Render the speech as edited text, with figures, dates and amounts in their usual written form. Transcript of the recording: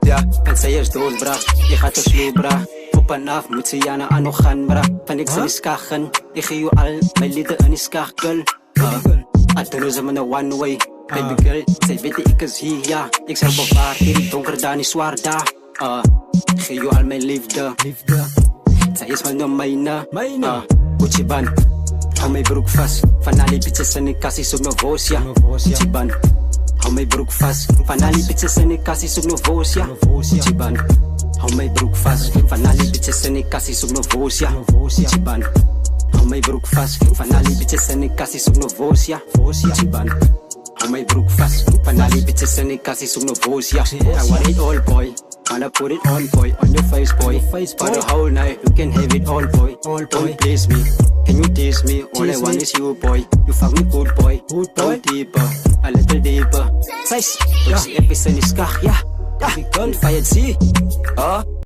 Ja, ja. En sy is dood bra, jy gaat te sloe bra. Op en af moet sy aan 'n ander gaan bra. Van ek sal nie skagen, ek gee jou al my liede in die skakel. Alternusem in 'n one way. Baby girl, sy weet ek is hier, ja. Ek sal bewaar hierdie donker daar nie swaar daar. Gee jou al my liefde. Sy is van myne. Uchiban, hou my broek vas. Van al die bitches in die kassies op Novosia. Uchiban, hou my broek vas. Van al die bitches in die kassies op Novosia. Uchiban, hou my broek vas. Van al die bitches in die kassies op Novosia. Uchiban, hou my broek vas. Van al die bitches in die kassies op Novosia. Uchiban, hou my broek vas. Van al die bitches in die kassies op Novosia. I want it all, boy. Wanna put it on, boy, on your face, boy. For the whole night, you can have it all, boy. Don't please me, can you tease me? All I want is you, boy. You fuck me good, boy. Go deeper, a little deeper. Size, pag si Epis in iskach, yeah. Don't fight, see.